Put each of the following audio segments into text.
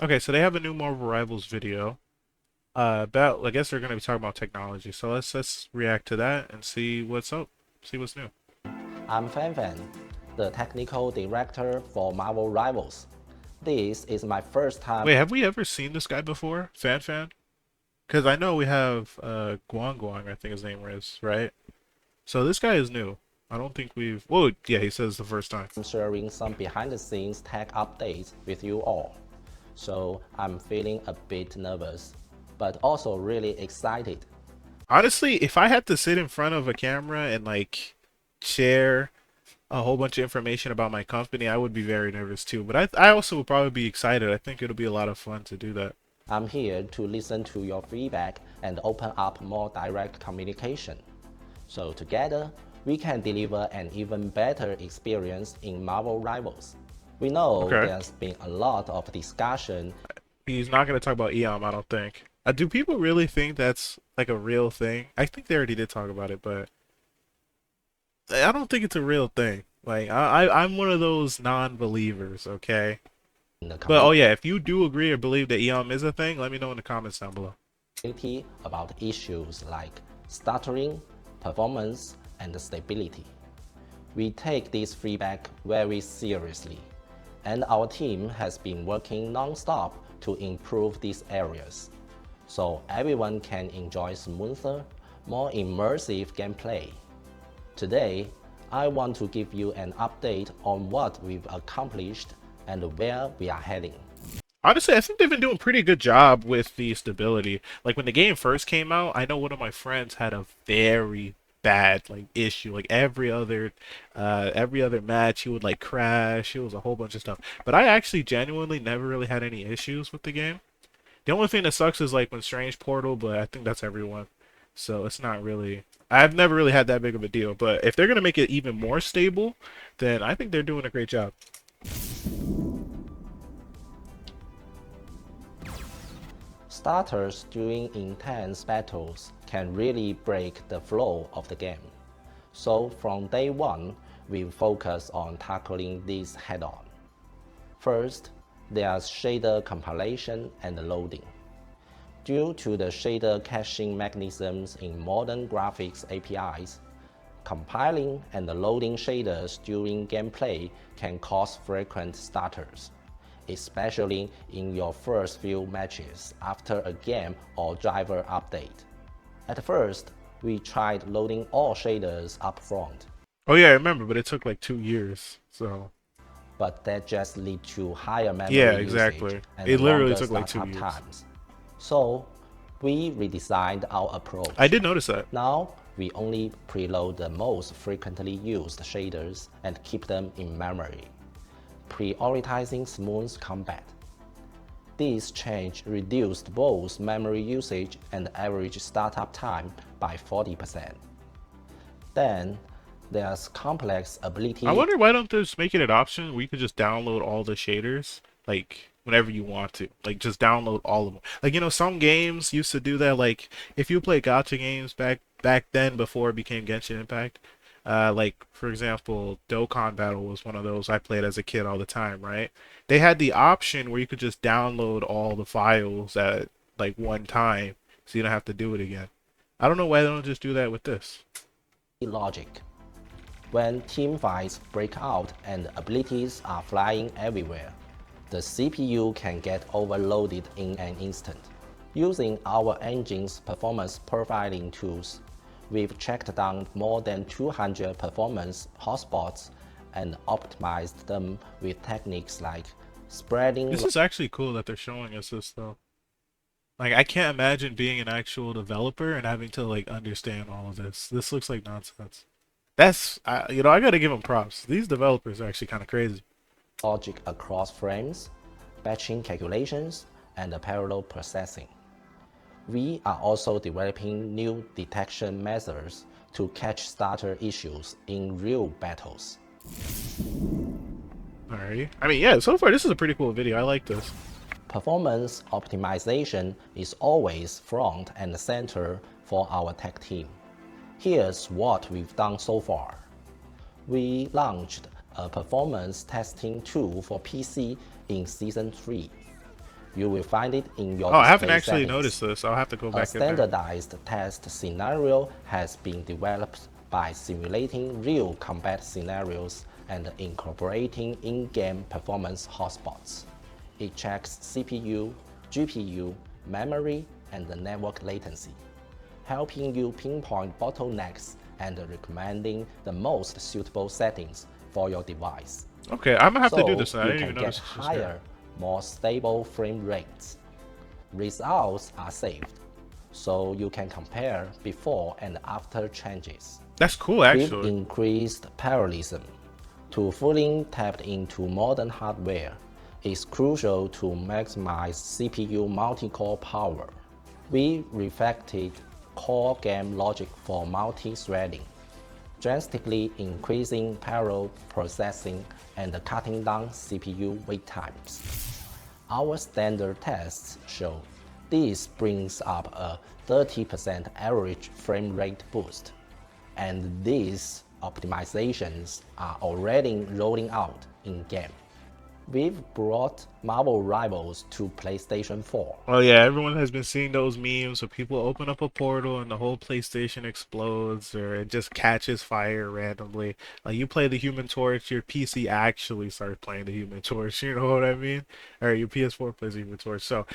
Okay, so they have a new Marvel Rivals video. About I guess they're gonna be talking about technology. So let's react to that and see what's up. See what's new. I'm Fan, the technical director for Marvel Rivals. This is my first time. Wait, have we ever seen this guy before? Fan? Because I know we have Guang, I think his name is, right? So this guy is new. I don't think we've. Whoa, yeah, he says the first time. Sharing some behind the scenes tech updates with you all. So I'm feeling a bit nervous, but also really excited. Honestly, if I had to sit in front of a camera and like share a whole bunch of information about my company, I would be very nervous too. But I also would probably be excited. I think it'll be a lot of fun to do that. I'm here to listen to your feedback and open up more direct communication. So together, we can deliver an even better experience in Marvel Rivals. We know Okay. there's been a lot of discussion. He's not going to talk about EOM, I don't think. Do people really think that's like a real thing? I think they already did talk about it, but I don't think it's a real thing. Like I'm one of those non-believers, okay? In the But oh yeah, if you do agree or believe that EOM is a thing, let me know in the comments down below. community about issues like stuttering, performance, and stability. We take this feedback very seriously, and our team has been working non-stop to improve these areas, so everyone can enjoy smoother, more immersive gameplay. Today, I want to give you an update on what we've accomplished and where we are heading. Honestly, I think they've been doing a pretty good job with the stability. Like when the game first came out, I know one of my friends had a very bad like issue. Like every other match he would like crash. It was a whole bunch of stuff. But I actually genuinely never really had any issues with the game. The only thing that sucks is like when Strange Portal, but I think that's everyone. So it's not really I've never really had that big of a deal. But if they're gonna make it even more stable, then I think they're doing a great job. Starters during intense battles can really break the flow of the game. So from day one, we focus on tackling these head-on. First, there's shader compilation and loading. Due to the shader caching mechanisms in modern graphics APIs, compiling and loading shaders during gameplay can cause frequent stutters, especially in your first few matches after a game or driver update. At first, we tried loading all shaders up front, Oh yeah, I remember, but it took like 2 years. So but that just lead to higher yeah, memory usage exactly. and It literally longer took like two startup years. times. So we redesigned our approach. I did notice that. Now we only preload the most frequently used shaders and keep them in memory, prioritizing smooth combat. This change reduced both memory usage and average startup time by 40%. Then there's complex I ability. wonder why don't they just make it an option where you could just download all the shaders like whenever you want to. Like just download all of them. Like some games used to do that. Like if you play gacha games back then before it became Genshin Impact, like for example, Dokkan Battle was one of those I played as a kid all the time, right? They had the option where you could just download all the files at like one time so you don't have to do it again. I don't know why they don't just do that with this. Logic. When team fights break out and abilities are flying everywhere, the CPU can get overloaded in an instant. Using our engine's performance profiling tools, we've checked down more than 200 performance hotspots and optimized them with techniques like spreading. This is actually cool that they're showing us this though. Like I can't imagine being an actual developer and having to like understand all of this. This looks like nonsense. I gotta give them props. These developers are actually kind of crazy. Logic across frames, batching calculations, and parallel processing. We are also developing new detection methods to catch starter issues in real battles. Alrighty. I mean, yeah. So far, this is a pretty cool video. I like this. Performance optimization is always front and center for our tech team. Here's what we've done so far. We launched a performance testing tool for PC in Season 3. You will find it in your Oh, I haven't display actually settings. noticed this. I'll have to go A back in there. standardized test scenario has been developed by simulating real combat scenarios and incorporating in-game performance hotspots. It checks CPU, GPU, memory, and network latency, helping you pinpoint bottlenecks and recommending the most suitable settings for your device. Okay, I'm gonna have to do So this now. I you didn't can even get notice this was here. higher, more stable frame rates. Results are saved, so you can compare before and after changes. That's cool, With actually. increased parallelism, to fully tap into modern hardware, it's crucial to maximize CPU multi-core power. We refactored core game logic for multi-threading, drastically increasing parallel processing and cutting down CPU wait times. Our standard tests show this brings up a 30% average frame rate boost, and these optimizations are already rolling out in-game. We've brought Marvel Rivals to PlayStation 4. Oh yeah, everyone has been seeing those memes where people open up a portal and the whole PlayStation explodes or it just catches fire randomly. Like you play the Human Torch, your PC actually starts playing the Human Torch. You know what I mean? Or your PS4 plays the Human Torch. So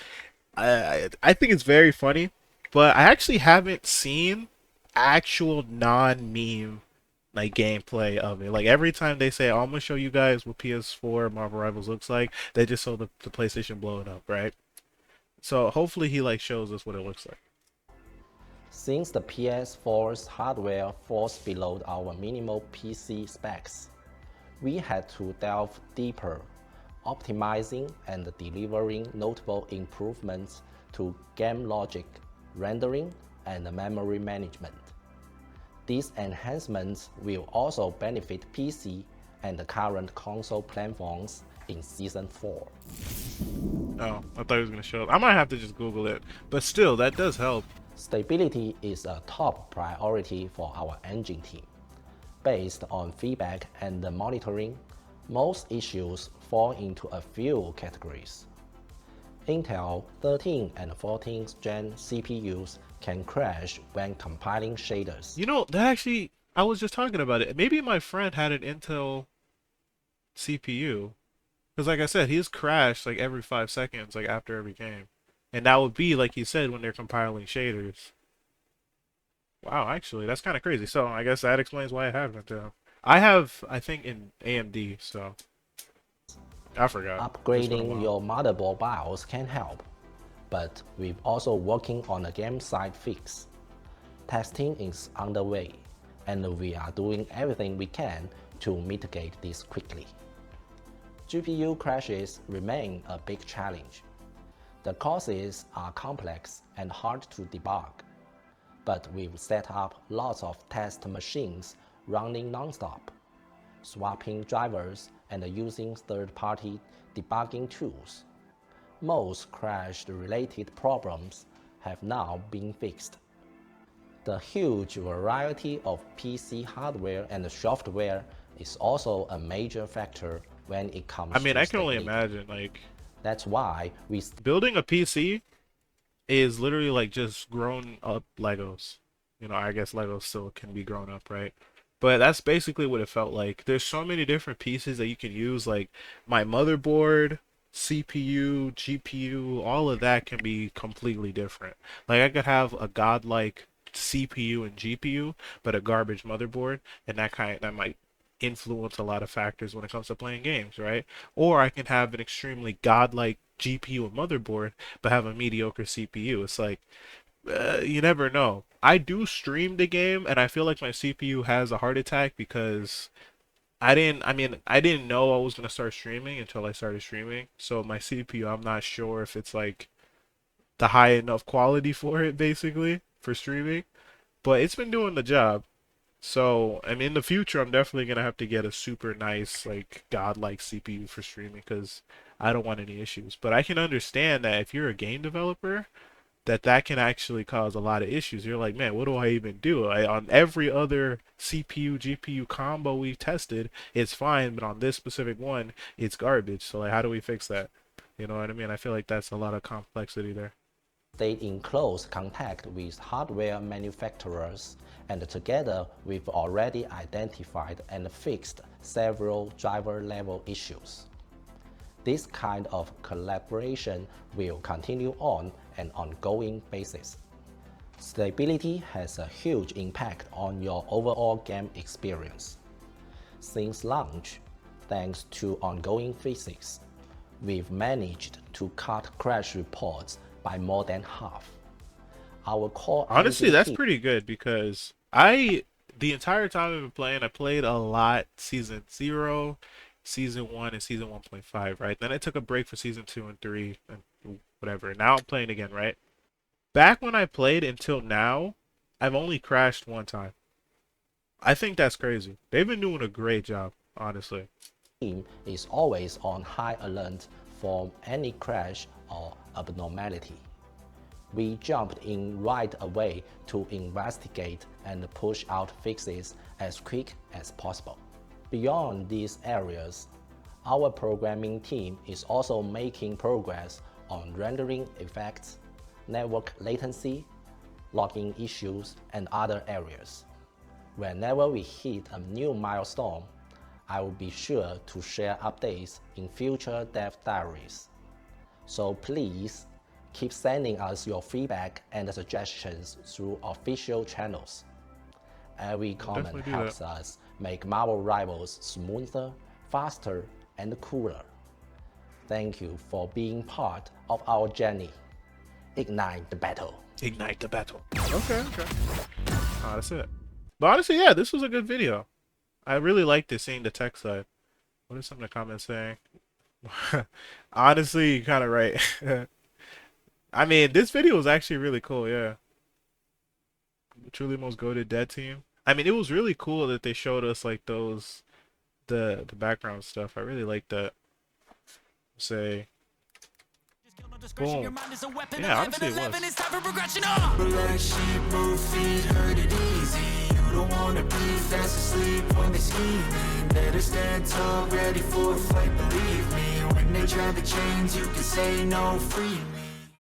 I think it's very funny, but I actually haven't seen actual non-meme like gameplay of it. Like every time they say, oh, "I'm gonna show you guys what PS4 Marvel Rivals looks like," they just show the PlayStation blowing up, right? So hopefully he like shows us what it looks like. Since the PS4's hardware falls below our minimal PC specs, we had to delve deeper, optimizing and delivering notable improvements to game logic, rendering, and memory management. These enhancements will also benefit PC and current console platforms in Season 4. Oh, I thought he was gonna show up. I might have to just Google it, but still, that does help. Stability is a top priority for our engine team. Based on feedback and monitoring, most issues fall into a few categories. Intel 13 and 14th Gen CPUs can crash when compiling shaders. You know, that actually, I was just talking about it. Maybe my friend had an Intel CPU, because like I said, he's crashed like every 5 seconds, like after every game, and that would be like he said when they're compiling shaders. Wow, actually, that's kind of crazy. So I guess that explains why I haven't. I have, I think, in AMD, so I forgot. It's been a Upgrading while. your motherboard BIOS can help, but we're also working on a game side fix. Testing is underway, and we are doing everything we can to mitigate this quickly. GPU crashes remain a big challenge. The causes are complex and hard to debug, but we've set up lots of test machines running nonstop, swapping drivers and using third-party debugging tools. Most crash-related problems have now been fixed. The huge variety of PC hardware and software is also a major factor when it I comes mean, to I can only stability. imagine like That's why we building a PC is literally like just grown up Legos. You know, I guess Legos still can be grown up, right? But that's basically what it felt like. There's so many different pieces that you can use, like my motherboard, CPU, GPU, all of that can be completely different. Like I could have a godlike CPU and GPU, but a garbage motherboard, and that might influence a lot of factors when it comes to playing games, right? Or I can have an extremely godlike GPU and motherboard, but have a mediocre CPU. It's like you never know. I do stream the game, and I feel like my CPU has a heart attack because I didn't know I was gonna start streaming until I started streaming. So my CPU, I'm not sure if it's like the high enough quality for it, basically, for streaming. But it's been doing the job. So, I mean, in the future, I'm definitely gonna have to get a super nice, like, godlike CPU for streaming because I don't want any issues. But I can understand that if you're a game developer, that can actually cause a lot of issues. You're like, man, what do I even do? On every other CPU GPU combo we've tested, it's fine, but on this specific one, it's garbage. So like, how do we fix that? You know what I mean? I feel like that's a lot of complexity there. Stay in close contact with hardware manufacturers, and together we've already identified and fixed several driver-level issues. This kind of collaboration will continue on an ongoing basis. Stability has a huge impact on your overall game experience. Since launch, thanks to ongoing fixes, we've managed to cut crash reports by more than half. Our core Honestly, engine that's team pretty good because the entire time I've been playing, I played a lot season 0, season 1, and season 1.5, right? Then I took a break for season 2 and 3 and whatever. Now I'm playing again, right? Back when I played until now, I've only crashed one time. I think that's crazy. They've been doing a great job, honestly. is always on high alert for any crash or abnormality. We jumped in right away to investigate and push out fixes as quick as possible. Beyond these areas, our programming team is also making progress on rendering effects, network latency, logging issues, and other areas. Whenever we hit a new milestone, I will be sure to share updates in future dev diaries. So please keep sending us your feedback and suggestions through official channels. Every I'll comment definitely do that. helps us make Marvel Rivals smoother, faster, and cooler. Thank you for being part of our journey. Ignite the battle. Ignite the battle. Okay, okay. That's it. But honestly, yeah, this was a good video. I really liked it seeing the tech side. What is some of the comments saying? Honestly, you're kind of right. I mean, this video was actually really cool, yeah. Truly most goated dead team. I mean, it was really cool that they showed us like those the background stuff. I really like that. Say boom. Yeah, honestly it was. Black sheep, move feet, hurt it easy. You don't wanna be fast asleep when they scheming. Better stand tall, ready for a fight, believe me. When they try the chains, you can say no, free me.